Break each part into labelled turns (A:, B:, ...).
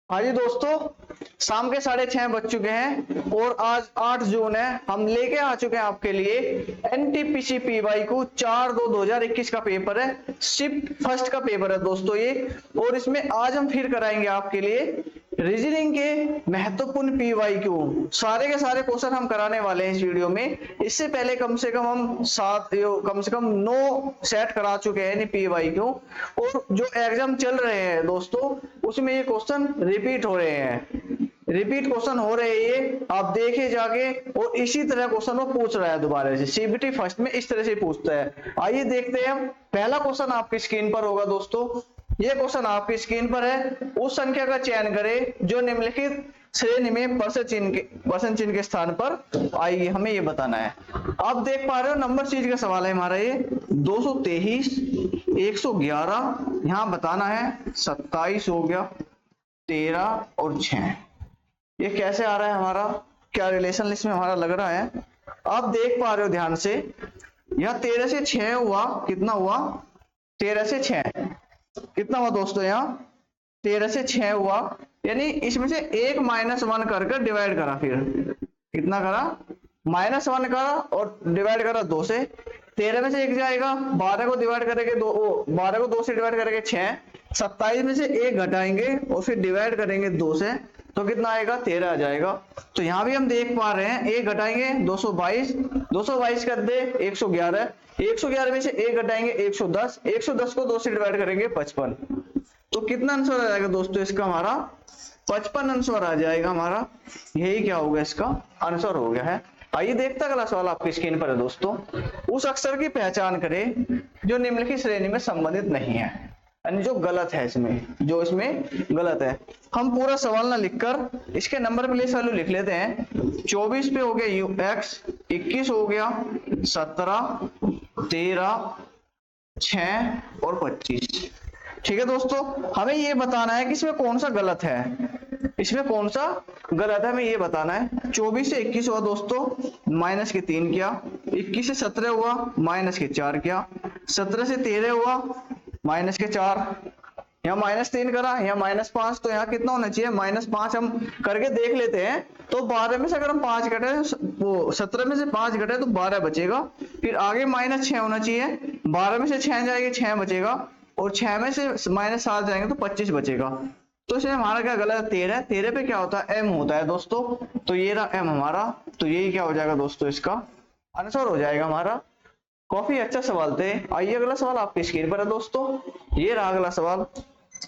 A: हाँ जी दोस्तों, शाम के 6:30 बज चुके हैं और आज 8 जून है। हम लेके आ चुके हैं आपके लिए एनटीपीसी पीवाई को 4/2/2021 का पेपर है, शिफ्ट फर्स्ट का पेपर है दोस्तों ये। और इसमें आज हम फिर कराएंगे आपके लिए रीजनिंग के महत्वपूर्ण पीवाई क्यू। सारे के सारे क्वेश्चन हम कराने वाले हैं इस वीडियो में। इससे पहले कम से कम हम कम से कम 9 सेट करा चुके हैं पीवाई क्यू, और जो एग्जाम चल रहे हैं दोस्तों उसमें ये क्वेश्चन रिपीट हो रहे हैं। रिपीट क्वेश्चन हो रहे हैं ये, आप देखिए जाके। और इसी तरह क्वेश्चन वो पूछ रहा है दोबारा से, सीबीटी फर्स्ट में इस तरह से पूछता है। आइए देखते हैं हम। पहला क्वेश्चन आपकी स्क्रीन पर होगा दोस्तों। ये क्वेश्चन आपकी स्क्रीन पर है। उस संख्या का चयन करें जो निम्नलिखित श्रेणी में प्रश्न चिन्ह के स्थान पर आएगी, हमें ये बताना है। आप देख पा रहे हो नंबर चीज का सवाल है हमारा ये। 223, 111, यहाँ बताना है 27 हो गया, 13 और 6। ये कैसे आ रहा है हमारा, क्या रिलेशन इसमें हमारा लग रहा है, आप देख पा रहे हो ध्यान से। यहाँ 13 से 6 हुआ, कितना हुआ 13 से 6 कितना हुआ दोस्तों, यहाँ 13 से 6 हुआ, यानी इसमें से एक -1 करके डिवाइड करा, फिर कितना करा -1 करा और डिवाइड करा 2 से। 13 में से 1 जाएगा, 12 को डिवाइड करेंगे 12 को 2 से डिवाइड करेंगे 6, 27 में से 1 घटाएंगे और फिर डिवाइड करेंगे 2 से, तो कितना आएगा 13 आ जाएगा। तो यहाँ भी हम देख पा रहे हैं 1 घटाएंगे 222, 222 कर दे 111, 111 में से 1 घटाएंगे 110, 110 को 2 से डिवाइड करेंगे 55। तो कितना आंसर आ जाएगा दोस्तों इसका, हमारा 55 आंसर आ जाएगा हमारा। यही क्या होगा, इसका आंसर हो गया है। आइए देखते हैं अगला सवाल आपकी स्क्रीन पर है दोस्तों। उस अक्षर की पहचान करें जो निम्नलिखित श्रेणी में संबंधित नहीं है, यानी जो गलत है इसमें, जो इसमें गलत है। हम पूरा सवाल ना लिखकर इसके नंबर प्लेस वैल्यू लिख लेते हैं। 24 पे हो गया x, 21 हो गया, 17, 13, 6 और 25। ठीक है दोस्तों, हमें ये बताना है कि इसमें कौन सा गलत है, इसमें कौन सा गलत है हमें ये बताना है। 24 से 21 हुआ दोस्तों, माइनस के 3 किया। 21 से 17 हुआ, माइनस के 4 किया। 17 से 13 हुआ, माइनस के 4, यहाँ -3 करा, यहाँ -5, तो यहाँ कितना होना चाहिए -5। हम करके देख लेते हैं। तो 12 में से अगर हम 5 घटे, वो 17 में से 5 घटे तो 12 बचेगा। फिर आगे -6 होना चाहिए, 12 में से 6 जाएंगे 6 बचेगा, और 6 में से -7 जाएंगे तो 25 बचेगा। तो इसमें हमारा क्या गलत है, 13। 13 पे क्या होता है, m होता है दोस्तों। तो ये रहा m हमारा, तो यही क्या हो जाएगा दोस्तों, इसका आंसर हो जाएगा हमारा। काफी अच्छा सवाल थे। आइए अगला सवाल आपकी स्क्रीन पर है दोस्तों। ये रहा अगला सवाल।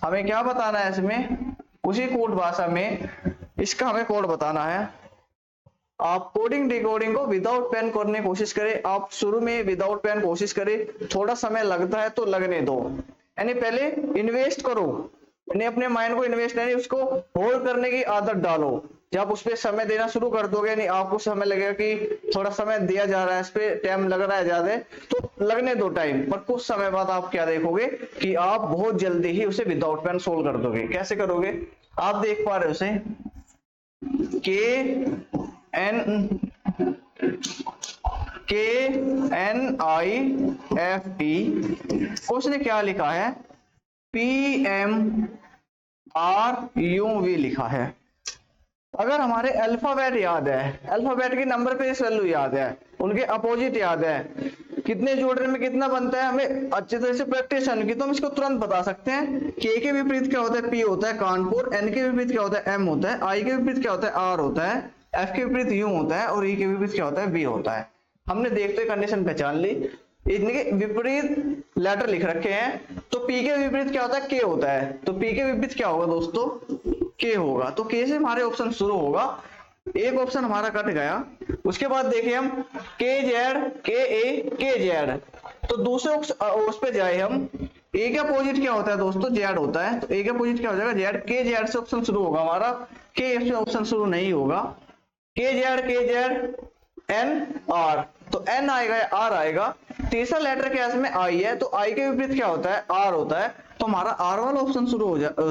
A: हमें क्या बताना है इसमें, उसी कोड भाषा में इसका हमें कोड बताना है। आप कोडिंग डिकोडिंग को विदाउट पेन करने की कोशिश करें। आप शुरू में विदाउट पेन कोशिश करें, थोड़ा समय लगता है तो लगने दो, यानी पहले इन्वेस्ट करो, यानी अपने माइंड को इन्वेस्ट नहीं, उसको होल्ड करने की आदत डालो। जब उस पर समय देना शुरू कर दोगे, नहीं आपको समय लगेगा कि थोड़ा समय दिया जा रहा है, इस पे टाइम लग रहा है ज्यादा, तो लगने दो टाइम, पर कुछ समय बाद आप क्या देखोगे कि आप बहुत जल्दी ही उसे विदाउट पेन सोल्व कर दोगे। कैसे करोगे, आप देख पा रहे हो उसे, KNIFE, उसने क्या लिखा है, PMRUV लिखा है। अगर हमारे अल्फाबेट याद है, अल्फाबेट की नंबर पेज वैल्यू याद है, उनके अपोजिट याद है, कितने जोड़ने में कितना बनता है, हमें अच्छी तरह से प्रैक्टिस करनी की, तो हम इसको तुरंत बता सकते हैं। के विपरीत क्या होता है, P होता है कानपुर। N के विपरीत क्या होता है, M होता है। I के विपरीत क्या होता है, R होता है। F के विपरीत U होता है, और E के विपरीत क्या होता है, B होता है। हमने देखते कंडीशन पहचान ली, इनके विपरीत लेटर लिख रखे हैं। तो P के विपरीत क्या होता है, K होता है। तो P के विपरीत क्या होगा दोस्तों, K होगा। तो K से हमारे ऑप्शन शुरू होगा, एक ऑप्शन हमारा कट गया। उसके बाद देखिए हम KZ, KA, KZ, तो दूसरे उस पे जाए हम। A के अपोजिट क्या होता है दोस्तों, Z होता है। तो A के अपोजिट क्या हो जाएगा, Z। KZ से ऑप्शन शुरू होगा हमारा, K से ऑप्शन शुरू नहीं होगा। KZ, N, R, तो N आएगा या R आएगा। तीसरा लेटर क्या है इसमें, I है, तो I के विपरीत क्या होता है, R होता है। तो हमारा R वाला ऑप्शन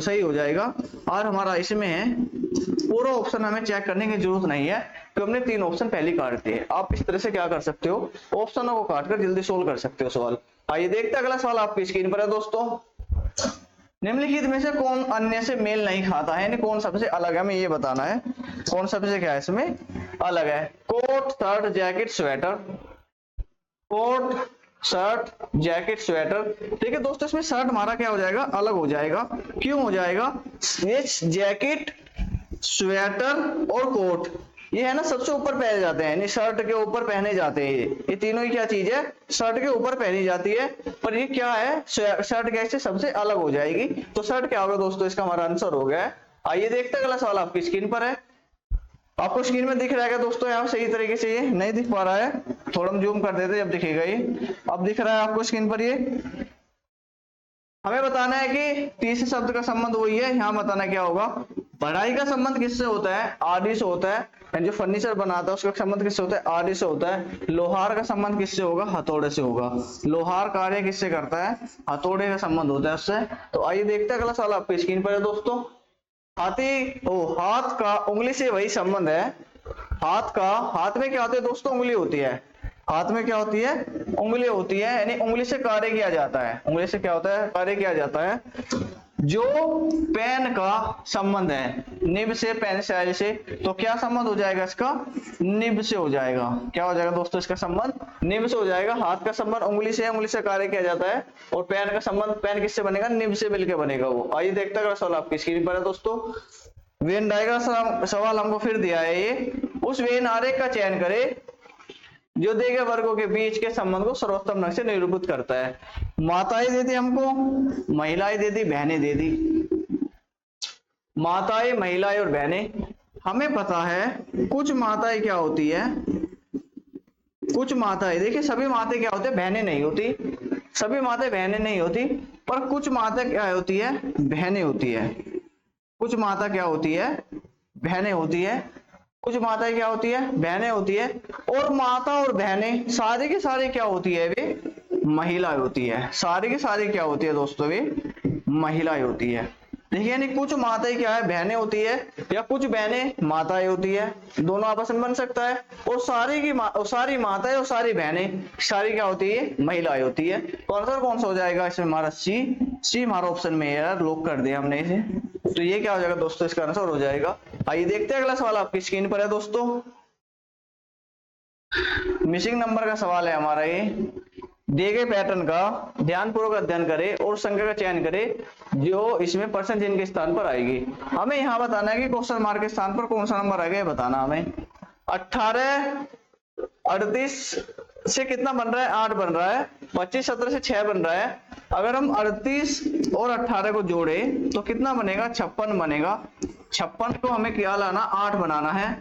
A: सही हो जाएगा। R हमारा इसमें है। पूरा ऑप्शन हमें चेक करने की जरूरत नहीं है, तो हमने 3 ऑप्शन पहले काट दिए। आप इस तरह से क्या कर सकते हो, ऑप्शनों को काटकर जल्दी सोल्व कर सकते हो सवाल। आइए देखते हैं अगला सवाल आपकी स्क्रीन पर है दोस्तों। निम्नलिखित में से कौन अन्य से मेल नहीं खाता है, यानी कौन सबसे अलग है, हमें ये बताना है कौन सबसे क्या है इसमें अलग है। Coat, shirt, jacket, sweater, coat, shirt, jacket, sweater. ठीक है दोस्तों, इसमें शर्ट हमारा क्या हो जाएगा, अलग हो जाएगा। क्यों हो जाएगा, ये जैकेट, स्वेटर और कोट ये है ना सबसे ऊपर पहने जाते हैं, यानी शर्ट के ऊपर पहने जाते हैं। ये तीनों ही क्या चीज है, शर्ट के ऊपर पहनी जाती है। पर ये क्या है, शर्ट कैसे सबसे अलग हो जाएगी। तो शर्ट क्या होगा दोस्तों, इसका हमारा आंसर हो गया है। आइए देखते हैं, अगला सवाल आपकी स्क्रीन पर है। आपको स्क्रीन में दिख रहा है क्या दोस्तों, यहाँ सही तरीके से ये नहीं दिख पा रहा है, थोड़ा हम जूम कर देते हैं, अब दिखेगा ये। अब दिख रहा है आपको स्क्रीन पर ये। हमें बताना है कि तीसरे शब्द का संबंध वही है, यहाँ बताना क्या होगा। बढ़ाई का संबंध किससे होता है, आदि से होता है। जो फर्नीचर बनाता है उसका संबंध किससे होता है, आदि से होता है। लोहार का संबंध किससे होगा, हथौड़े से होगा। लोहार कार्य किससे करता है, हथौड़े का संबंध होता है उससे। तो आइए देखते हैं अगला सवाल आपकी स्क्रीन पर है दोस्तों। हाथ का उंगली से वही संबंध है। हाथ में क्या होती है दोस्तों, उंगली होती है। हाथ में क्या होती है, उंगली होती है, यानी उंगली से कार्य किया जाता है। उंगली से क्या होता है, कार्य किया जाता है। जो पेन का संबंध है निब से, पेंसिल से, तो क्या संबंध हो जाएगा इसका, निब से हो जाएगा। क्या हो जाएगा दोस्तों, इसका संबंध निब से हो जाएगा। हाथ का संबंध उंगली से है, उंगली से कार्य किया जाता है। और पेन का संबंध, पेन किससे बनेगा, निब से मिलकर बनेगा वो। आइए देखते हैं सवाल आपकी स्क्रीन पर है दोस्तों। वेन डायग्राम सवाल हमको फिर दिया है ये। उस वेन आरेख का चयन करे जो दिए गए वर्गों के बीच के संबंध को सर्वोत्तम ढंग से निरूपित करता है। माताएं दे दी हमको, महिलाएं दे दी, बहनें दे दी। माताएं, महिलाएं और बहनें। हमें पता है कुछ माताएं क्या होती है, कुछ माताएं, देखिए सभी माताएं क्या होती है, बहनें नहीं होती। सभी माताएं बहनें नहीं होती, पर कुछ माता क्या होती है, बहनें होती है। कुछ माता क्या होती है, बहनें होती है। कुछ माताएं क्या होती है, बहनें होती है। और माता और बहनें सारी की सारी क्या होती है, वे महिलाएं होती है। सारी की सारी क्या होती है दोस्तों, वे महिलाएं होती है। देखिए यानी कुछ माताएं क्या है, बहनें होती है, या कुछ बहनें माताएं होती है, दोनों आपस में बन सकता है। और सारी माताएं और सारी बहनें सारी क्या होती है, महिलाएं होती है। तो आंसर कौन सा हो जाएगा इसमें हमारा सी हमारा ऑप्शन में यार लॉक कर दिया हमने इसे। तो ये क्या हो जाएगा दोस्तों, इसका आंसर हो जाएगा। आइए देखते हैं अगला सवाल आपकी स्क्रीन पर है दोस्तों। मिसिंग नंबर का सवाल है हमारा ये। दिए गए पैटर्न का ध्यानपूर्वक अध्ययन करें और संख्या का चयन करें जो इसमें परसेंट चिन्ह के स्थान पर आएगी। हमें यहाँ बताना है कि क्वेश्चन मार्क के स्थान पर कौन सा नंबर आएगा, ये बताना हमें। 18 38 से कितना बन रहा है, 8 बन रहा है। 25 17 से 6 बन रहा है। अगर हम 38 और 18 को जोड़े तो कितना बनेगा, 56 बनेगा। 56 को हमें क्या लाना, 8 बनाना है।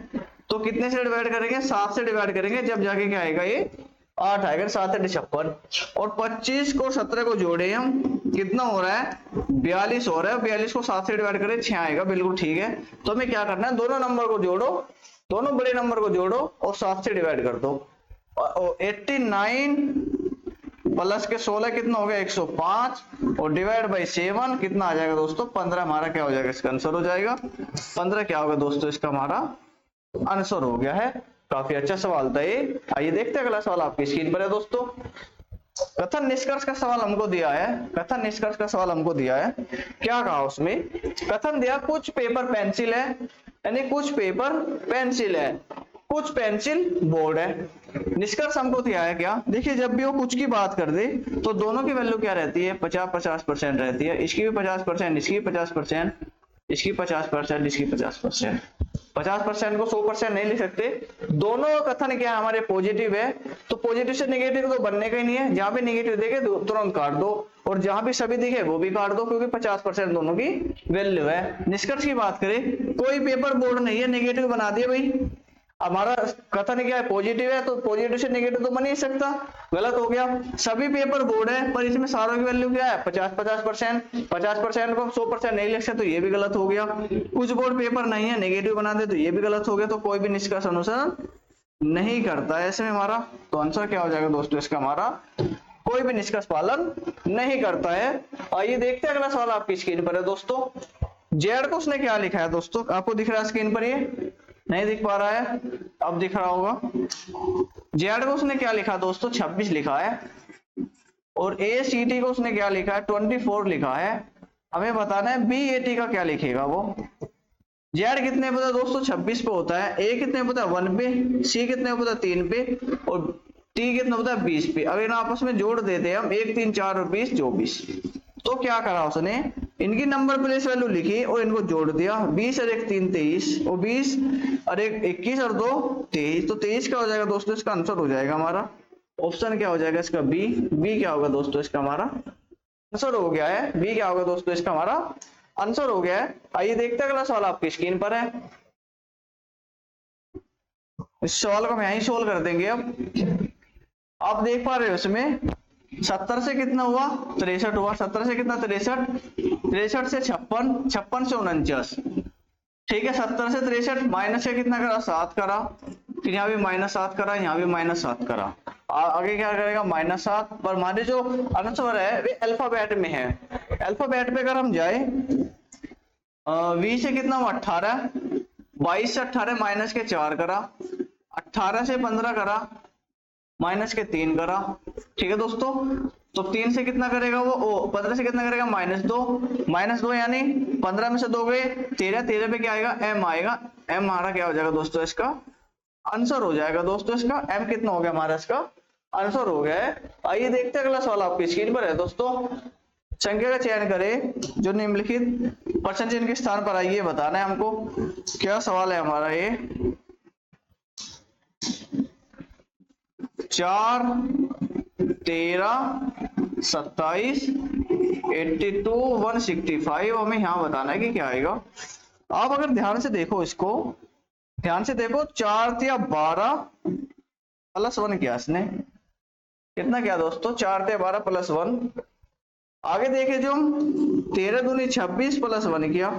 A: तो कितने से डिवाइड करेंगे, 7 से डिवाइड करेंगे, जब जाके क्या आएगा, ये 8 आएगा। 7 से 56। और 25 को 17 को जोड़े हम, कितना हो रहा है, 42 हो रहा है। 42 को 7 से डिवाइड करें, 6 आएगा, बिल्कुल ठीक है। तो हमें क्या करना है, दोनों नंबर को जोड़ो, दोनों बड़े नंबर को जोड़ो और 7 से डिवाइड कर दो। 89 प्लस के 16 कितना हो गया, 105, और डिवाइड बाई 7 कितना आ जाएगा दोस्तों, 15 हमारा क्या हो जाएगा, इसका आंसर हो जाएगा 15। क्या होगा दोस्तों, इसका हमारा आंसर हो गया है। काफी अच्छा सवाल था ये। आइए देखते हैं अगला सवाल आपकी स्क्रीन पर है दोस्तों। कथन निष्कर्ष का सवाल हमको दिया है। कथन निष्कर्ष का सवाल हमको दिया है, क्या कहा उसमें, कथन दिया कुछ पेपर पेंसिल है, यानी कुछ पेपर पेंसिल है, कुछ पेंसिल बोर्ड है। निष्कर्ष हमको दिया है क्या, देखिए जब भी वो कुछ की बात कर दे तो दोनों की वैल्यू क्या रहती है, 50-50% रहती है। इसकी भी 50%, इसकी 50%, इसकी 50%, इसकी 50%। 50% को 100% नहीं लिख सकते। दोनों कथन क्या है हमारे, पॉजिटिव है, तो पॉजिटिव से नेगेटिव तो बनने का ही नहीं है। जहां भी नेगेटिव देखे तुरंत काट दो, और जहां भी सभी दिखे वो भी काट दो, क्योंकि 50% दोनों की वैल्यू है। निष्कर्ष की बात करें, कोई पेपर बोर्ड नहीं है, नेगेटिव बना दिया भाई। हमारा कथन क्या है, पॉजिटिव है, तो पॉजिटिव से नेगेटिव तो बन ही सकता, गलत हो गया। सभी पेपर बोर्ड है, पर इसमें सारों की वैल्यू क्या है, 50-50%। 50% को 100% नहीं लिख सकते, तो ये भी गलत हो गया। कुछ बोर्ड पेपर नहीं है, नेगेटिव बना दे, तो ये भी गलत हो गया। तो कोई भी निष्कर्ष अनुसरण नहीं करता है इसमें हमारा। तो आंसर क्या हो जाएगा दोस्तों, इसका हमारा कोई भी निष्कर्ष पालन नहीं करता है। आइए देखते हैं अगला सवाल आपकी स्क्रीन पर है दोस्तों। जेड को उसने क्या लिखा है दोस्तों, आपको दिख रहा है स्क्रीन पर, ये नहीं दिख पा रहा है, अब दिख रहा होगा। जेड को उसने क्या लिखा दोस्तों, 26 लिखा है। और ACT को उसने क्या लिखा है, 24 लिखा है। हमें बताना है बी ए टी का क्या लिखेगा वो। जेड कितने पता है दोस्तों 26 पे होता है, ए कितने पता है 1 पे, सी कितने पता है 3 पे, और टी कितना पता है 20 पे। अब इन आपस में जोड़ देते हैं हम, 1 3 4 और 20 24। तो क्या करा उसने, इनकी नंबर प्लेस वैल्यू लिखी और इनको जोड़ दिया, 20 और 1 3 23, और 20 और 1 21 और 2 23। तो 23 क्या हो जाएगा दोस्तों, इसका आंसर हो जाएगा हमारा ऑप्शन क्या हो जाएगा इसका बी। बी क्या होगा दोस्तों इसका हमारा आंसर हो गया है, बी क्या होगा दोस्तों इसका हमारा आंसर हो गया है। आइए देखते हैं अगला सवाल आपकी स्क्रीन पर है। इस सवाल को हम यहीं सोल्व कर देंगे। अब आप देख पा रहे हो इसमें 70 से कितना हुआ 63 हुआ, 70 से कितना 63, 63 से 56, 56 से 49, ठीक है। 70 से 63 माइनस से कितना करा 7 करा, फिर यहाँ भी -7 करा, यहाँ भी -7 करा, आगे क्या करेगा -7। पर हमारे जो आंसर है वे अल्फाबेट में है। अल्फाबेट पे अगर हम जाए वी से कितना हुआ 18, 22 से 18 माइनस के 4 करा, 18 से 15 करा माइनस के 3 करा, ठीक है दोस्तों। तो 3 से कितना करेगा वो 15 से कितना करेगा -2 यानी 15 में से 2 गए 13, 13 पे क्या आएगा m आएगा, m हमारा क्या हो जाएगा दोस्तों इसका आंसर हो जाएगा। दोस्तों इसका m कितना हो गया हमारा इसका आंसर हो गया है। आइए देखते हैं अगला सवाल आपकी स्क्रीन पर है दोस्तों। संख्या का चयन करें जो निम्नलिखित परसेंट चिन्ह के स्थान पर आई है बताना है हमको। क्या सवाल है हमारा ये, 4 13 27 82 165, हमें यहाँ बताना है कि क्या आएगा। आप अगर ध्यान से देखो इसको, ध्यान से देखो 4 या 12 प्लस 1 किया इसने, कितना क्या दोस्तों 4 या 12 प्लस 1। आगे देखे जो 13 दूनी 26 प्लस 1 किया,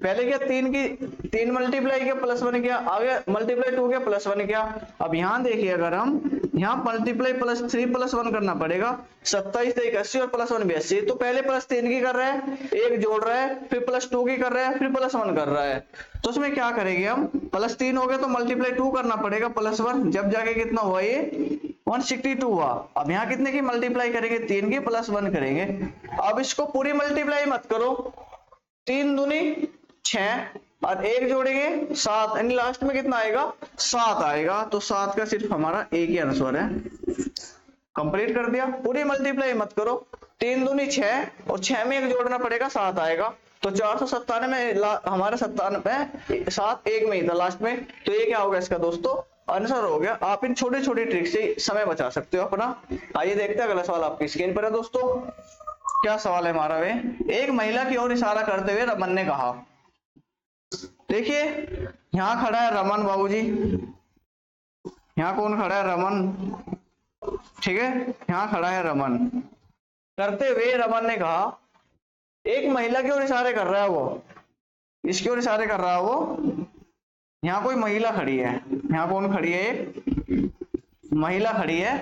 A: पहले क्या 3 मल्टीप्लाई किया प्लस 1 किया, आगे मल्टीप्लाई 2 किया प्लस 1 किया। अब यहाँ देखिए अगर हम यहाँ मल्टीप्लाई प्लस 3 प्लस 1 करना पड़ेगा, 27 3 80 और प्लस 1 82। तो पहले प्लस 3 की कर रहा है, एक जोड़ रहा है, फिर प्लस 2 की कर रहा है, फिर प्लस 1 कर रहा है। तो उसमें क्या करेंगे हम, प्लस 3 हो गया तो मल्टीप्लाई 2 करना पड़ेगा प्लस 1, जब जाके कितना हुआ ये 162 हुआ। अब यहाँ कितने की मल्टीप्लाई करेंगे 3 की प्लस 1 करेंगे। अब इसको पूरी मल्टीप्लाई मत करो, 3 दूनी 6 और 1 जोड़ेंगे 7, यानी लास्ट में कितना आएगा 7 आएगा। तो 7 का सिर्फ हमारा एक ही आंसर है। कंप्लीट कर दिया, पूरी मल्टीप्लाई मत करो, 3 दूनी 6 और 6 में 1 जोड़ना पड़ेगा 7 आएगा। तो 497 में हमारा 97 7 1 में ही था लास्ट में। तो ये क्या होगा इसका दोस्तों आंसर हो गया। आप इन छोटे छोटे ट्रिक से समय बचा सकते हो अपना। आइए देखते हैं अगला सवाल आपकी स्क्रीन पर है दोस्तों। क्या सवाल है हमारा वे, एक महिला की ओर इशारा करते हुए रमन ने कहा, देखिए यहाँ खड़ा है रमन बाबूजी, यहाँ कौन खड़ा है रमन, ठीक है यहाँ खड़ा है रमन। करते हुए रमन ने कहा, एक महिला की ओर इशारे कर रहा है वो, इसकी ओर इशारे कर रहा है वो। यहाँ कोई महिला खड़ी है, यहाँ कौन खड़ी है एक महिला खड़ी है,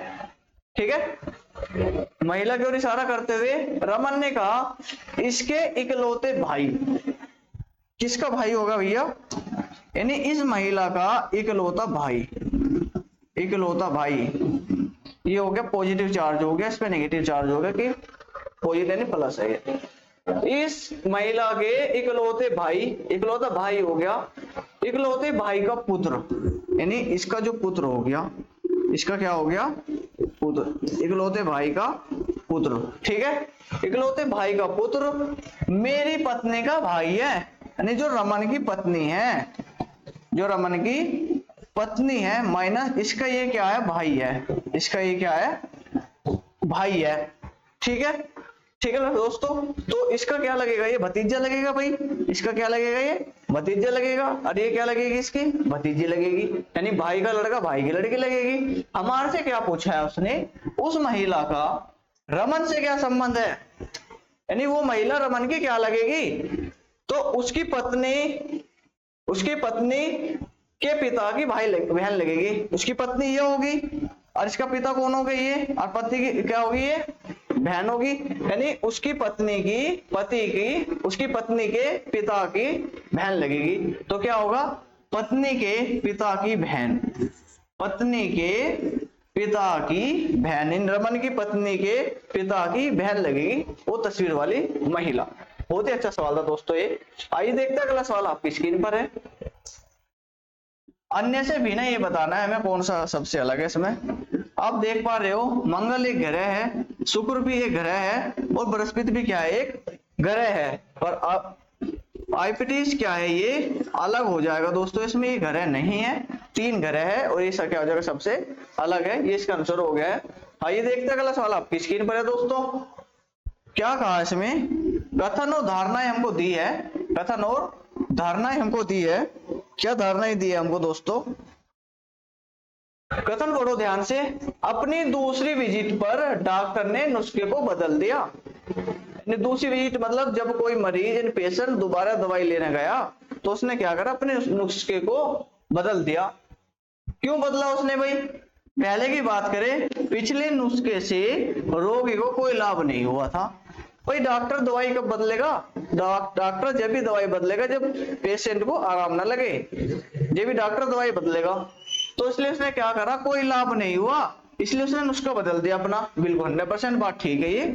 A: ठीक है। महिला की ओर इशारा करते हुए रमन ने कहा, इसके इकलौते भाई, किसका भाई होगा भैया, यानी इस महिला का इकलौता भाई, इकलौता भाई। ये हो गया पॉजिटिव चार्ज हो गया, इस पे नेगेटिव चार्ज हो गया कि पॉजिटिव यानी प्लस है ये। इस महिला के इकलौते भाई, इकलौता भाई हो गया इकलौते भाई का पुत्र, यानी इसका जो पुत्र हो गया, इसका क्या हो गया पुत्र, इकलौते भाई का पुत्र, ठीक है। इकलौते भाई का पुत्र मेरी पत्नी का भाई है, यानी जो रमन की पत्नी है, जो रमन की पत्नी है माइनस इसका ये क्या है भाई है, इसका ये क्या है भाई है, ठीक है। ठीक है ना दोस्तों, तो इसका क्या लगेगा ये भतीजा लगेगा भाई, इसका क्या लगेगा ये भतीजा लगेगा, और ये क्या लगेगी इसकी भतीजी लगेगी, यानी भाई का लड़का भाई की लड़की लगेगी। हमारे से क्या पूछा है उसने, उस महिला का रमन से क्या संबंध है, यानी वो महिला रमन की क्या लगेगी, तो उसकी पत्नी के पिता की बहन लगेगी। उसकी पत्नी ये होगी और इसका पिता कौन होगा ये, और पति की क्या होगी ये बहन होगी, यानी उसकी पत्नी की उसकी पत्नी के पिता की बहन लगेगी। तो क्या होगा पत्नी के पिता की बहन, पत्नी के पिता की बहन, इन रमन की पत्नी के पिता की बहन लगेगी वो तस्वीर वाली महिला। बहुत ही अच्छा सवाल था दोस्तों ये। आइए देखते हैं अगला सवाल आपकी स्क्रीन पर है। अन्य से भिन्न ये बताना है हमें कौन सा सबसे अलग है इसमें। आप देख पा रहे हो मंगल एक ग्रह है, शुक्र भी एक ग्रह है और बृहस्पति भी क्या है, एक ग्रह है। और आइपीटीज क्या है, ये अलग हो जाएगा दोस्तों, इसमें ये ग्रह नहीं है, 3 ग्रह है और ये क्या हो जाएगा, सबसे अलग है। ये इसका आंसर हो गया है। आइए देखते हैं अगला सवाल आपकी स्क्रीन पर है दोस्तों। क्या कहा इसमें, कथन और धारणाएं हमको दी है, कथन और धारणाएं हमको दी है। क्या धारणाएं दी है हमको दोस्तों, कथन पढ़ो ध्यान से। अपनी दूसरी विजिट पर डॉक्टर ने नुस्खे को बदल दिया। दूसरी विजिट मतलब जब कोई मरीज पेशेंट दोबारा दवाई लेने गया तो उसने क्या करा, अपने नुस्खे को बदल दिया। क्यों बदला उसने भाई, पहले की बात करें, पिछले नुस्खे से रोगी को कोई लाभ नहीं हुआ था। भाई डॉक्टर दवाई कब बदलेगा, डॉक्टर जब भी दवाई बदलेगा जब पेशेंट को आराम ना लगे, जब भी डॉक्टर दवाई बदलेगा। तो इसलिए उसने क्या करा, कोई लाभ नहीं हुआ, इसलिए उसने नुस्खा बदल दिया अपना। बिल्कुल 100% बात ठीक है ये।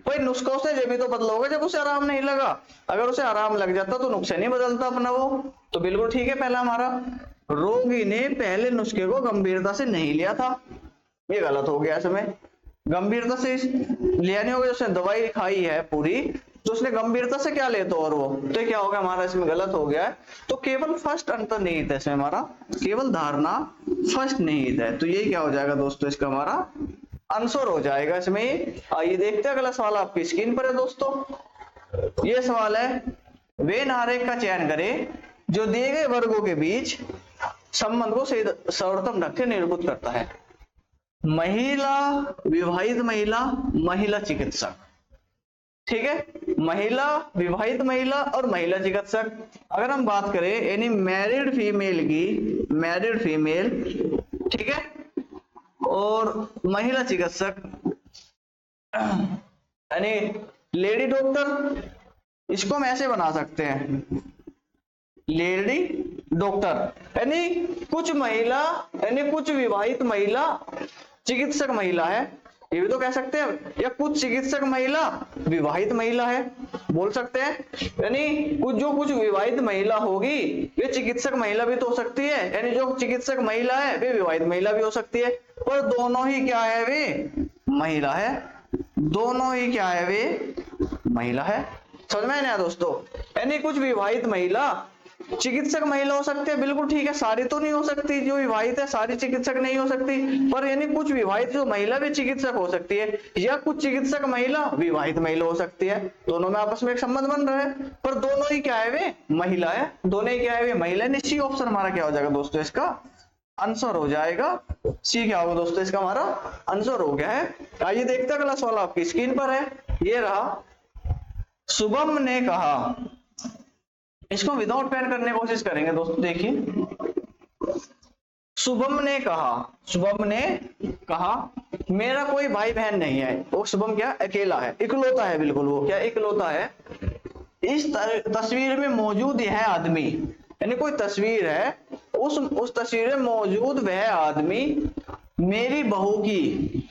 A: भाई नुस्खा उसने जब भी तो बदला होगा जब उसे आराम नहीं लगा, अगर उसे आराम लग जाता तो नुस्खा नहीं बदलता अपना वो। तो बिल्कुल ठीक है पहला हमारा। रोगी ने पहले नुस्खे को गंभीरता से नहीं लिया था, ये गलत हो गया इसमें। गंभीरता से लिया नहीं होगा, उसने दवाई खाई है पूरी तो उसने गंभीरता से क्या ले तो, और वो तो क्या होगा हमारा, इसमें गलत हो गया है। तो केवल फर्स्ट अंतर्निहित है इसमें हमारा, केवल धारणा फर्स्ट निहित है। तो ये क्या हो जाएगा दोस्तों, इसका हमारा आंसर हो जाएगा इसमें। आइए देखते हैं अगला सवाल आपकी स्क्रीन पर है दोस्तों। ये सवाल है, वेन आरेख का चयन करें जो दिए गए वर्गों के बीच संबंध को सर्वोत्तम ढंग से निरूपित करता है। महिला, विवाहित महिला, महिला चिकित्सक, ठीक है, महिला, विवाहित महिला और महिला चिकित्सक। अगर हम बात करें यानी मैरिड फीमेल की, मैरिड फीमेल, ठीक है, और महिला चिकित्सक यानी लेडी डॉक्टर, इसको हम ऐसे बना सकते हैं, लेडी डॉक्टर यानी कुछ महिला, यानी कुछ विवाहित महिला चिकित्सक महिला है, ये भी तो कह सकते हैं, या कुछ चिकित्सक महिला विवाहित महिला है, बोल सकते हैं। यानी कुछ विवाहित महिला होगी वे चिकित्सक महिला भी तो हो सकती है, यानी जो चिकित्सक महिला है वे विवाहित महिला भी हो सकती है, पर दोनों ही क्या है, वे महिला है, दोनों ही क्या है, वे महिला है। समझ में आया दोस्तों, यानी कुछ विवाहित महिला चिकित्सक महिला हो सकती है, बिल्कुल ठीक है, सारी तो नहीं हो सकती, जो विवाहित है सारी चिकित्सक नहीं हो सकती, पर यानी कुछ विवाहित जो महिला भी चिकित्सक हो सकती है, या कुछ चिकित्सक महिला विवाहित महिला हो सकती है, दोनों में आपस में एक संबंध बन रहा है, पर दोनों ही क्या है, वे महिला है, दोनों ही क्या है, वे महिला। सी ऑप्शन हमारा क्या हो जाएगा दोस्तों, इसका आंसर हो जाएगा सी। क्या होगा दोस्तों, इसका हमारा आंसर हो गया है। आइए देखते हैं अगला सवाल आपकी स्क्रीन पर है, ये रहा। शुभम ने कहा, इसको विदाउट पेन करने की कोशिश करेंगे दोस्तों। देखिए, शुभम ने कहा, शुभम ने कहा मेरा कोई भाई बहन नहीं है। वो शुभम क्या, अकेला है, इकलौता है, बिल्कुल वो क्या, इकलौता है। इस तस्वीर में मौजूद यह आदमी, यानी कोई तस्वीर है, उस तस्वीर में मौजूद वह आदमी मेरी बहू की,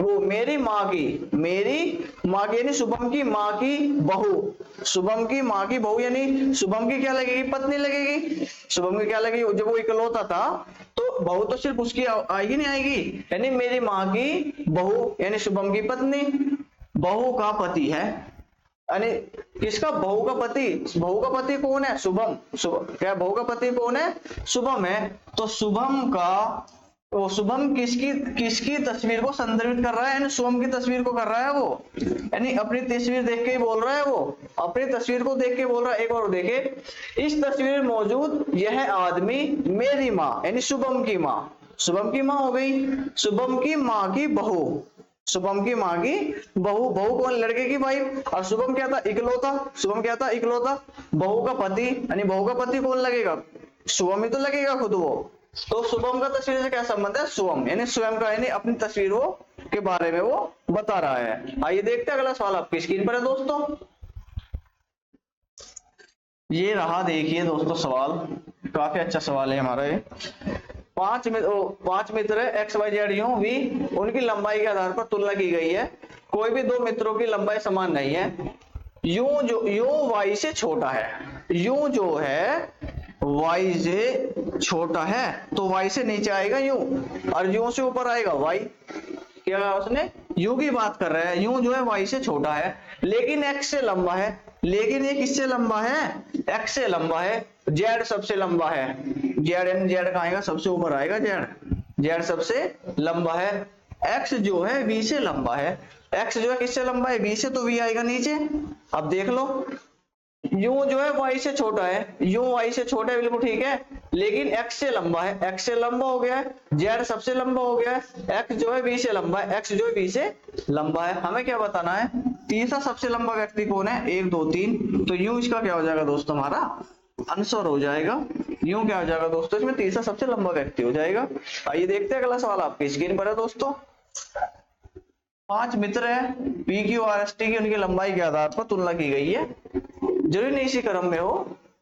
A: वो मेरी माँ की, मेरी माँ की यानी शुभम की माँ की बहू, शुभम की माँ की बहू, यानी शुभम की क्या लगेगी, पत्नी लगेगी। शुभम की क्या लगेगी, जब वो इकलौता था तो बहू तो सिर्फ उसकी आएगी, नहीं आएगी, यानी मेरी माँ की बहू यानी शुभम की पत्नी, बहू का पति है, यानी किसका, बहू का पति। बहू का पति कौन है, शुभम। क्या बहू का पति कौन है, शुभम है। तो शुभम का, वो शुभम किसकी तस्वीर को संदर्भित कर रहा है, यानी शुभम की तस्वीर को कर रहा है वो, यानी अपनी तस्वीर देख के ही बोल रहा है, वो अपनी तस्वीर को देख के बोल रहा है। एक और देखे, इस तस्वीर में मौजूद यह आदमी मेरी माँ यानी शुभम की माँ, शुभम की माँ हो गई, शुभम की माँ की बहू, शुभम की माँ की बहू, बहू कौन, लड़के की वाइफ, और शुभम क्या था, इकलौता, शुभम क्या था, इकलौता। बहू का पति, यानी बहू का पति कौन लगेगा, शुभम ही तो लगेगा खुद वो। तो शुभम का तस्वीर से क्या संबंध है, शुभम यानी स्वयं का, यानी अपनी तस्वीरों के बारे में वो बता रहा है। आइए देखते हैं अगला सवाल आपकी स्क्रीन पर है दोस्तों। ये रहा, देखिए दोस्तों सवाल, काफी अच्छा सवाल है हमारा ये। 5 मित्र एक्स वाई जेड यूं वी, उनकी लंबाई के आधार पर तुलना की गई है। कोई भी 2 मित्रों की लंबाई समान नहीं है, यू वाई से छोटा है, यू जो है y से छोटा है तो y से नीचे आएगा u और u से ऊपर आएगा y। क्या कहा उसने, u की बात कर रहा है, u जो है y से छोटा है लेकिन x से लंबा है, लेकिन ये किससे लंबा है, x से लंबा है, z सबसे लंबा है, z कहाँ आएगा, सबसे ऊपर आएगा z सबसे लंबा है, x जो है v से लंबा है, x जो है किससे लंबा है, v से, तो v आएगा नीचे। अब देख लो u जो है y से छोटा है, u y से छोटा है बिल्कुल ठीक है, लेकिन x से लंबा है, x से लंबा हो गया है, z सबसे लंबा हो गया है, x जो है v से लंबा है, x जो है v से लंबा है। हमें क्या बताना है, तीसरा सबसे लंबा व्यक्ति कौन है, 1 2 3, तो u इसका क्या हो जाएगा दोस्तों, हमारा आंसर हो जाएगा, u क्या हो जाएगा दोस्तों, इसमें तीसरा सबसे लंबा व्यक्ति हो जाएगा। आइए देखते हैं अगला सवाल आपकी स्क्रीन पर है दोस्तों। 5 मित्र है P Q R S T की, उनकी लंबाई के आधार पर तुलना की गई है, जरूरी नहीं इसी क्रम में हो,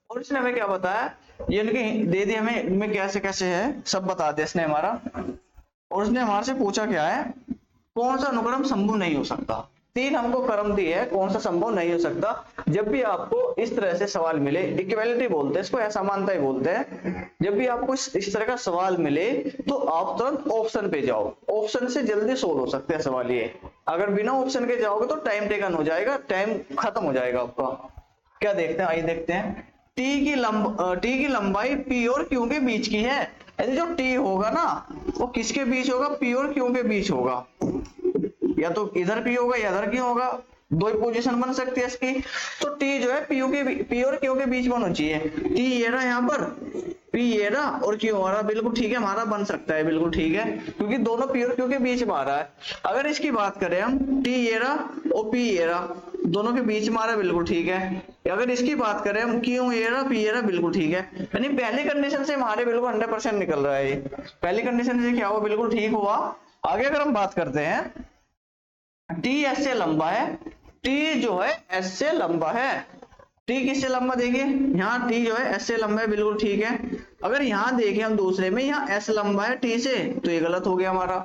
A: और इसने हमें क्या बताया, ये उनकी दे दी हमें, इनमें कैसे कैसे है सब बता दिया इसने हमारा, और उसने हमारे से पूछा क्या है, कौन सा अनुक्रम संभव नहीं हो सकता। 3 हमको क्रम दिए है, कौन सा संभव नहीं हो सकता। जब भी आपको इस तरह से सवाल मिले, इक्वालिटी बोलते हैं इसको, असमानता ही बोलते हैं, जब भी आपको इस तरह का सवाल मिले तो आप तुरंत ऑप्शन पे जाओ, ऑप्शन से जल्दी सोल्व हो सकते हैं सवाल ये। अगर बिना ऑप्शन के जाओगे तो टाइम टेकन हो जाएगा, टाइम खत्म हो जाएगा आपका। क्या देखते हैं, आइए देखते हैं। टी की लंबाई पी और क्यू के बीच की है, यानी जो टी होगा ना वो किसके बीच होगा, पी और क्यू के बीच होगा, या तो इधर पी होगा या इधर क्यू होगा, दो ही पोजीशन बन सकती है इसकी। तो टी जो है पी और क्यू के बीच में होना चाहिए, टी ये रहा यहाँ पर, पी ये रहा और क्यू आ रहा, बिल्कुल ठीक है, हमारा बन सकता है, बिल्कुल ठीक है, क्योंकि दोनों पी और क्यू के बीच में आ रहा है। अगर इसकी बात करें हम, टी ये रहा और पी ये रहा, दोनों के बीच में आ रहा है, बिल्कुल ठीक है। अगर इसकी बात करें हम, क्यू ये रहा पी ये रहा, बिल्कुल ठीक है, यानी पहली कंडीशन से हमारे बिल्कुल 100% निकल रहा है, पहली कंडीशन से क्या हुआ, बिल्कुल ठीक हुआ। आगे अगर हम बात करते हैं, टी एस से लंबा है, टी जो है एस से लंबा है, टी किससे लंबा, देखिए यहाँ टी जो है एस से लंबा है, बिल्कुल ठीक है। अगर यहाँ देखें हम दूसरे में, यहाँ एस लंबा है टी से, तो ये गलत हो गया हमारा,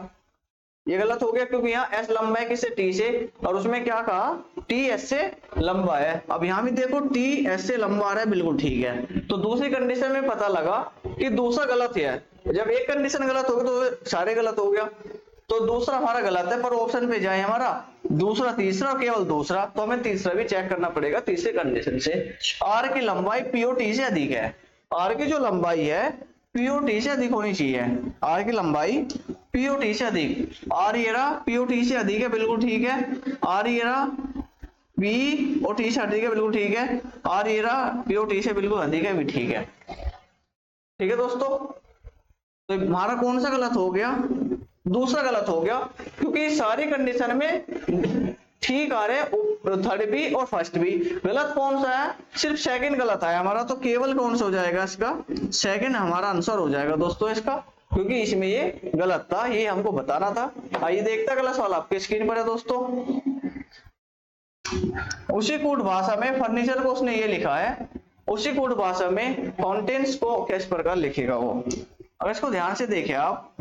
A: ये गलत हो गया, क्योंकि यहाँ एस लंबा है किससे, टी से, और उसमें क्या कहा, टी एस से लंबा है। अब यहाँ भी देखो टी एस से लंबा आ रहा है, बिल्कुल ठीक है। तो दूसरी कंडीशन में पता लगा कि दूसरा गलत है, जब एक कंडीशन गलत हो गई तो सारे गलत हो गया, तो दूसरा हमारा गलत है, पर ऑप्शन पे जाए हमारा दूसरा, तीसरा, केवल दूसरा, तो हमें तीसरा भी चेक करना पड़ेगा तीसरे कंडीशन से। आर की लंबाई पीओ टी से अधिक है, आर की जो लंबाई है पीओ टी से अधिक होनी चाहिए, आर की लंबाई पीओ टी से अधिक, आर ये रहा पीओ टी से अधिक है, बिल्कुल ठीक है, आर ये रहा पी और टी से अधिक है, बिल्कुल ठीक है, आर ये रहा पीओ टी से बिल्कुल अधिक है, भी ठीक है, ठीक है दोस्तों। तो हमारा कौन सा गलत हो गया, दूसरा गलत हो गया, क्योंकि सारी कंडीशन में ठीक आ रहे, थर्ड भी और फर्स्ट भी। गलत कौन सा है, सिर्फ सेकंड गलत आया हमारा, तो केवल कौन सा हो जाएगा इसका, सेकंड हमारा आंसर हो जाएगा दोस्तों इसका, क्योंकि इसमें ये गलत था, ये हमको बताना था। आइए देखते हैं अगला सवाल आपके स्क्रीन पर है दोस्तों। उसी कूट भाषा में फर्नीचर को उसने ये लिखा है, उसी कूट भाषा में फाउंटेन्स को किस प्रकार लिखेगा वो। अगर इसको ध्यान से देखें आप,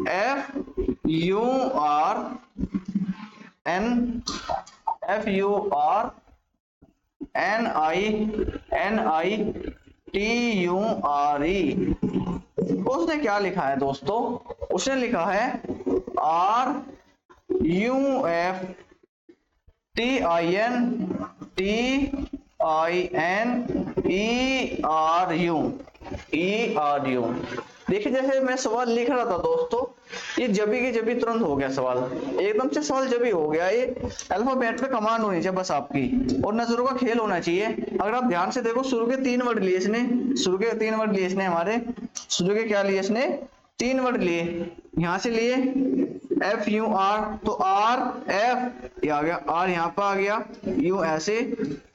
A: F U R N I T U R E, उसने क्या लिखा है दोस्तों, उसने लिखा है R U F T I N E R U। देखिए जैसे मैं सवाल लिख रहा था दोस्तों, ये जबी के जबी तुरंत हो गया सवाल, एकदम से सवाल जबी हो गया, ये अल्फाबेट पे कमांड होनी चाहिए बस आपकी, और नजरों का खेल होना चाहिए। अगर आप ध्यान से देखो, शुरू के 3 वर्ड लिए इसने, शुरू के 3 वर्ड लिए इसने, हमारे शुरू के क्या लिए इसने, 3 वर्ड लिए, यहां से लिए F U R, तो R F ये आ गया, R यहाँ पर आ गया, U ऐसे,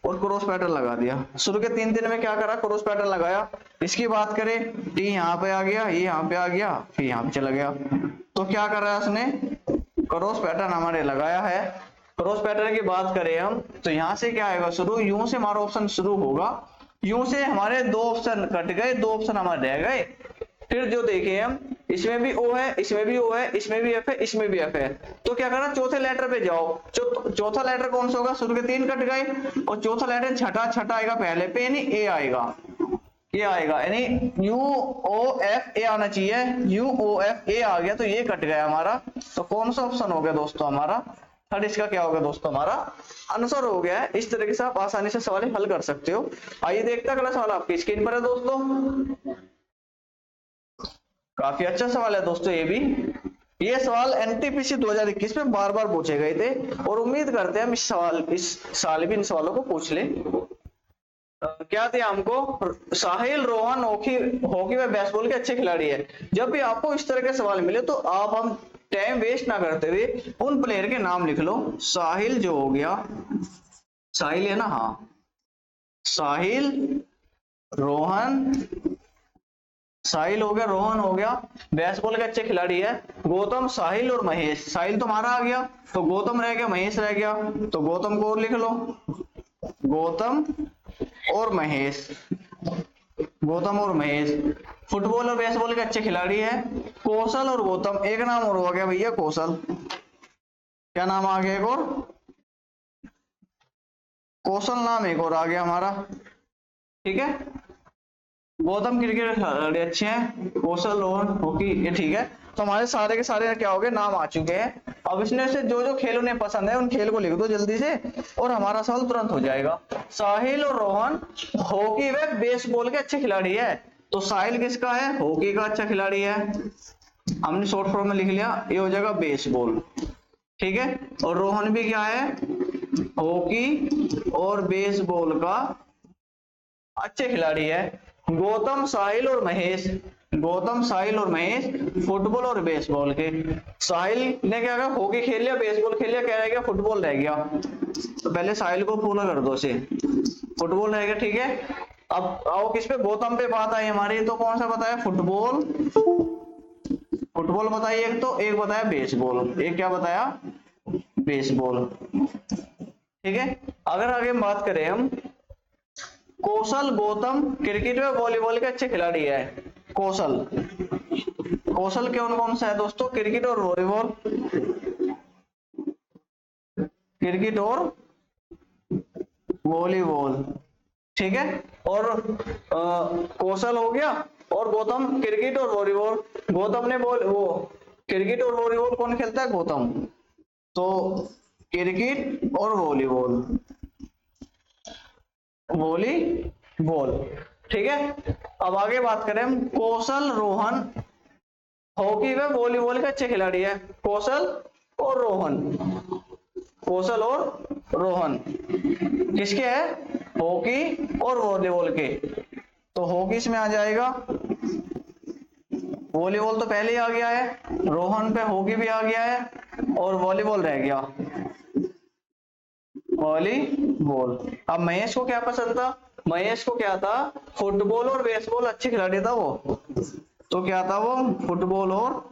A: और क्रॉस पैटर्न लगा दिया। शुरू के 3 दिन में क्या करा, क्रॉस पैटर्न लगाया। इसकी बात करें, T यहाँ पे आ गया, ये यहाँ पे आ गया, फिर यहाँ पे चला गया, तो क्या कर रहा है उसने, क्रॉस पैटर्न हमारे लगाया है। क्रॉस पैटर्न की बात करें हम, तो यहाँ से क्या आएगा शुरू, U से हमारा ऑप्शन शुरू होगा, U से हमारे 2 ऑप्शन कट गए, 2 ऑप्शन हमारे रह गए। फिर जो देखे हम इसमें भी ओ है, इसमें भी ओ है, इसमें भी एफ है, इसमें भी एफ है। तो क्या करना, चौथे लेटर पे जाओ। चौथा लेटर कौन सा होगा, शुरू के 3 कट गए और चौथा लेटर छठा आएगा पहले पे, यानी ए आएगा, ये आएगा, यानी यू ओ एफ ए आना चाहिए, यू ओ एफ ए आ गया तो ये कट गया हमारा। तो कौन सा ऑप्शन हो गया दोस्तों हमारा, थर्ड इसका क्या होगा दोस्तों, हमारा आंसर हो गया है। इस तरीके से आप आसानी से सवाल हल कर सकते हो। आइए देखते हैं अगला सवाल आपकी स्क्रीन पर है दोस्तों। काफी अच्छा सवाल है दोस्तों ये भी। ये सवाल एनटीपीसी 2021 में बार बार पूछे गए थे और उम्मीद करते हैं हम इस साल भी इन सवालों को पूछ ले। क्या थे हमको, साहिल रोहन हॉकी व बेसबॉल के अच्छे खिलाड़ी है। जब भी आपको इस तरह के सवाल मिले तो आप हम टाइम वेस्ट ना करते हुए उन प्लेयर के नाम लिख लो। साहिल जो हो गया, साहिल है ना, हाँ साहिल रोहन, साहिल हो गया, रोहन हो गया, बेसबॉल के अच्छे खिलाड़ी है। गौतम, साहिल और महेश, साहिल तो हमारा आ गया तो गौतम रह गया, महेश रह गया तो गौतम को और लिख लो, गौतम और महेश, गौतम और महेश। फुटबॉल और बेसबॉल के अच्छे खिलाड़ी है कौशल और गौतम। एक नाम और हो गया भैया कौशल, क्या नाम आ गया एक और, कौशल नाम एक और आ गया हमारा, ठीक है। गौतम क्रिकेट खिलाड़ी अच्छे हैं, कौशल और हॉकी, ये ठीक है। तो हमारे सारे के सारे क्या हो गए, नाम आ चुके हैं। अब इसमें से जो जो खेल उन्हें पसंद है उन खेल को लिख दो जल्दी से और हमारा सवाल तुरंत हो जाएगा। साहिल और रोहन हॉकी व बेसबॉल के अच्छे खिलाड़ी है। तो साहिल किसका है, हॉकी का अच्छा खिलाड़ी है, हमने शॉर्ट फॉर्म में लिख लिया, ये हो जाएगा बेसबॉल, ठीक है। और रोहन भी क्या है, हॉकी और बेसबॉल का अच्छे खिलाड़ी है। गौतम, साहिल और महेश, गौतम, साहिल और महेश फुटबॉल और बेसबॉल के। साहिल ने क्या कहा, हॉकी खेल लिया, बेसबॉल खेल लिया, क्या रह गया, फुटबॉल रह गया। तो पहले साहिल को पूरा कर दो से, फुटबॉल रह गया, ठीक है। अब आओ किस पे, गौतम पे बात आई हमारी। तो कौन सा बताया, फुटबॉल, फुटबॉल बताइए एक, तो एक बताया बेसबॉल, एक क्या बताया, बेसबॉल, ठीक है। अगर आगे बात करें हम, कौशल, गौतम क्रिकेट व वॉलीबॉल के अच्छे खिलाड़ी है। कौशल, कौशल कौन कौन सा है दोस्तों, क्रिकेट और वॉलीबॉल, क्रिकेट और वॉलीबॉल, ठीक है। और कौशल हो गया और गौतम क्रिकेट और वॉलीबॉल। गौतम ने वो क्रिकेट और वॉलीबॉल कौन खेलता है, गौतम, तो क्रिकेट और वॉलीबॉल, वॉलीबॉल, ठीक है। अब आगे बात करें हम, कौशल, रोहन हॉकी व वॉलीबॉल के अच्छे खिलाड़ी है। कौशल और रोहन, कौशल और रोहन किसके है, हॉकी और वॉलीबॉल के। तो हॉकी इसमें आ जाएगा, वॉलीबॉल तो पहले ही आ गया है, रोहन पे हॉकी भी आ गया है और वॉलीबॉल रह गया, वॉलीबॉल। अब महेश को क्या पसंद था, महेश को क्या था, फुटबॉल और बेसबॉल अच्छे खिलाड़ी था वो, तो क्या था वो, फुटबॉल और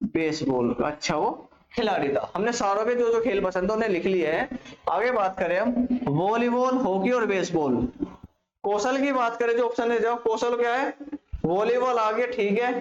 A: बेसबॉल अच्छा वो खिलाड़ी था। हमने सारों के जो जो खेल पसंद है उन्हें लिख लिए है। आगे बात करें हम, वॉलीबॉल, हॉकी और बेसबॉल। कौशल की बात करें, जो ऑप्शन है, जब कौशल क्या है, वॉलीबॉल आ गया, ठीक है,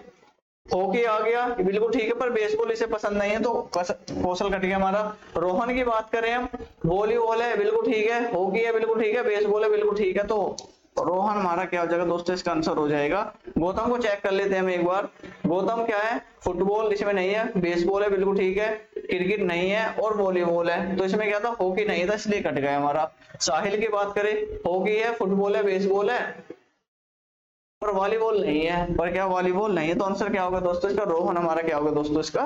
A: हॉकी आ गया, बिल्कुल ठीक है, पर बेसबॉल इसे पसंद नहीं है तो कौशल कट गया हमारा। रोहन की बात करें हम, वॉलीबॉल है, बिल्कुल ठीक है, हॉकी है, बिल्कुल ठीक है, बेसबॉल है, बिल्कुल ठीक है, तो रोहन हमारा क्या हो जाएगा दोस्तों, इसका आंसर हो जाएगा। गौतम को चेक कर लेते हैं हम एक बार। गौतम क्या है, फुटबॉल इसमें नहीं है, बेसबॉल है, बिल्कुल ठीक है, क्रिकेट नहीं है और वॉलीबॉल है, तो इसमें क्या था, हॉकी नहीं था, इसलिए कट गया हमारा। साहिल की बात करें, हॉकी है, फुटबॉल है, बेसबॉल है और वॉलीबॉल नहीं है, पर क्या वॉलीबॉल नहीं है, तो आंसर क्या होगा दोस्तों इसका, रोहन हमारा क्या होगा दोस्तों, इसका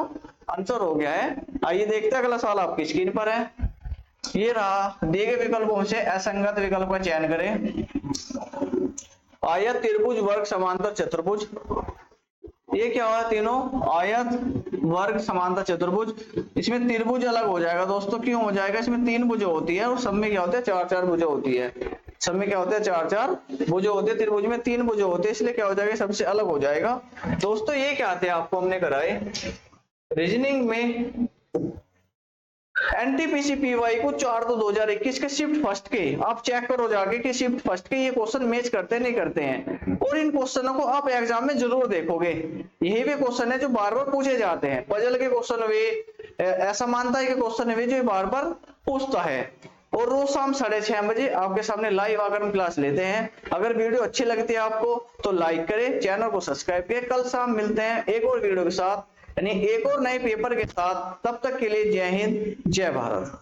A: आंसर हो गया है। आइए देखते हैं अगला सवाल आपकी स्क्रीन पर है। ये रहा, दिए गए विकल्पों से असंगत विकल्प का चयन करें। आयत, त्रिभुज, वर्ग, समांतर, चतुर्भुज। ये क्या हुआ, तीनों आयत, वर्ग, समांतर, चतुर्भुज। इसमें त्रिभुज अलग हो जाएगा दोस्तों, क्यों हो जाएगा, इसमें 3 भुजें होती है और सब में क्या होता है, 4-4 भुजें होती है, सब में क्या होता है, 4-4 भुजें होती है। त्रिभुज में 3 भुजें होती है, इसलिए क्या हो जाएगा, सबसे अलग हो जाएगा दोस्तों। ये क्या आते हैं आपको हमने कराए रीजनिंग में, एनटीपीसी पीवाई को 4/2/2021 के शिफ्ट फर्स्ट के आप चेक करो जाके कि शिफ्ट फर्स्ट के ये क्वेश्चन मैच करते नहीं करते हैं, और इन क्वेश्चनों को आप एग्जाम में जरूर देखोगे। यही वे क्वेश्चन है जो बार बार पूछे जाते हैं, पजल के क्वेश्चन वे ऐसा मानता है कि क्वेश्चन है वे जो बार बार पूछता है। और रोज शाम 6:30 बजे आपके सामने लाइव आकर हम क्लास लेते हैं। अगर वीडियो अच्छी लगती है आपको तो लाइक करें, चैनल को सब्सक्राइब करें। कल शाम मिलते हैं एक और वीडियो के साथ, यानी एक और नए पेपर के साथ। तब तक के लिए जय हिंद, जय भारत।